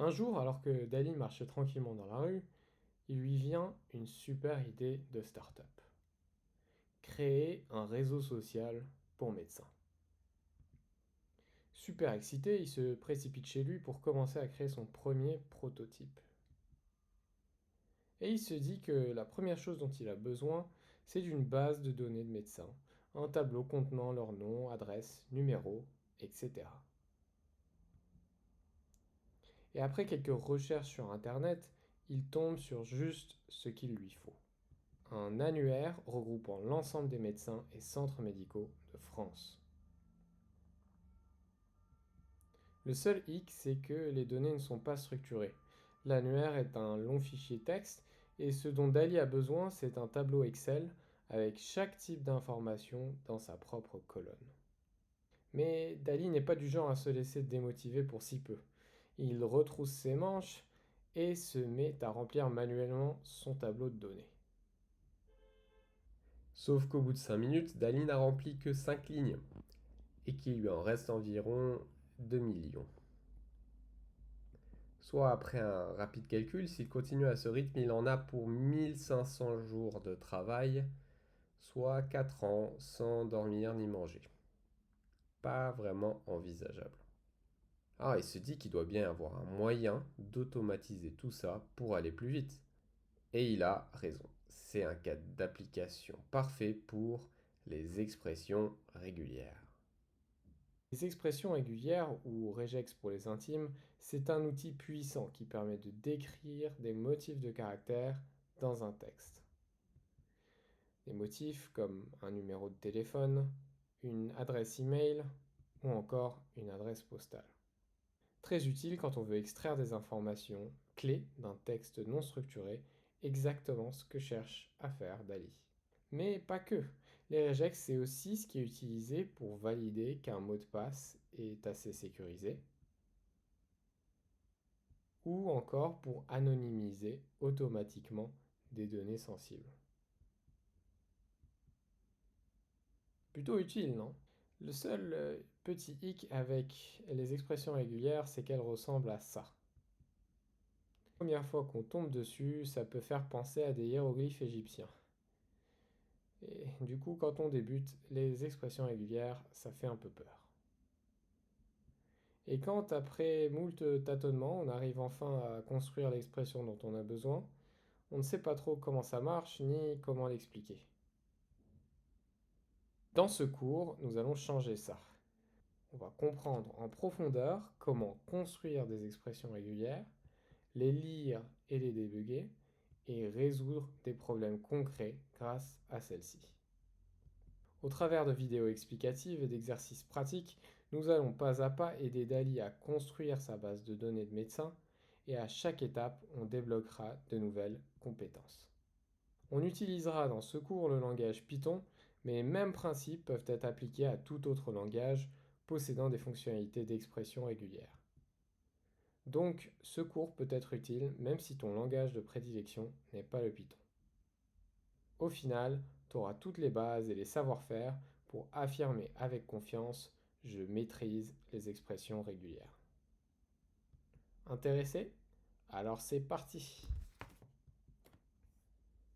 Un jour, alors que Dali marchait tranquillement dans la rue, il lui vient une super idée de start-up. Créer un réseau social pour médecins. Super excité, il se précipite chez lui pour commencer à créer son premier prototype. Et il se dit que la première chose dont il a besoin, c'est d'une base de données de médecins, un tableau contenant leur nom, adresse, numéro, etc. Et après quelques recherches sur Internet, il tombe sur juste ce qu'il lui faut. Un annuaire regroupant l'ensemble des médecins et centres médicaux de France. Le seul hic, c'est que les données ne sont pas structurées. L'annuaire est un long fichier texte et ce dont Dali a besoin, c'est un tableau Excel avec chaque type d'information dans sa propre colonne. Mais Dali n'est pas du genre à se laisser démotiver pour si peu. Il retrousse ses manches et se met à remplir manuellement son tableau de données. Sauf qu'au bout de 5 minutes, Dali n'a rempli que 5 lignes et qu'il lui en reste environ 2 millions. Soit après un rapide calcul, s'il continue à ce rythme, il en a pour 1500 jours de travail, soit 4 ans sans dormir ni manger. Pas vraiment envisageable. Alors il se dit qu'il doit bien avoir un moyen d'automatiser tout ça pour aller plus vite. Et il a raison. C'est un cas d'application parfait pour les expressions régulières. Les expressions régulières, ou regex pour les intimes, c'est un outil puissant qui permet de décrire des motifs de caractère dans un texte. Des motifs comme un numéro de téléphone, une adresse email ou encore une adresse postale. Très utile quand on veut extraire des informations clés d'un texte non structuré, exactement ce que cherche à faire Dali. Mais pas que. Les regex, c'est aussi ce qui est utilisé pour valider qu'un mot de passe est assez sécurisé, ou encore pour anonymiser automatiquement des données sensibles. Plutôt utile, non? Le seul petit hic avec les expressions régulières, c'est qu'elles ressemblent à ça. La première fois qu'on tombe dessus, ça peut faire penser à des hiéroglyphes égyptiens. Et du coup, quand on débute, les expressions régulières, ça fait un peu peur. Et quand, après moult tâtonnements, on arrive enfin à construire l'expression dont on a besoin, on ne sait pas trop comment ça marche ni comment l'expliquer. Dans ce cours, nous allons changer ça. On va comprendre en profondeur comment construire des expressions régulières, les lire et les débugger, et résoudre des problèmes concrets grâce à celles-ci. Au travers de vidéos explicatives et d'exercices pratiques, nous allons pas à pas aider Dali à construire sa base de données de médecins et à chaque étape, on débloquera de nouvelles compétences. On utilisera dans ce cours le langage Python, mais les mêmes principes peuvent être appliqués à tout autre langage possédant des fonctionnalités d'expression régulière. Donc, ce cours peut être utile même si ton langage de prédilection n'est pas le Python. Au final, tu auras toutes les bases et les savoir-faire pour affirmer avec confiance je maîtrise les expressions régulières. Intéressé? Alors c'est parti!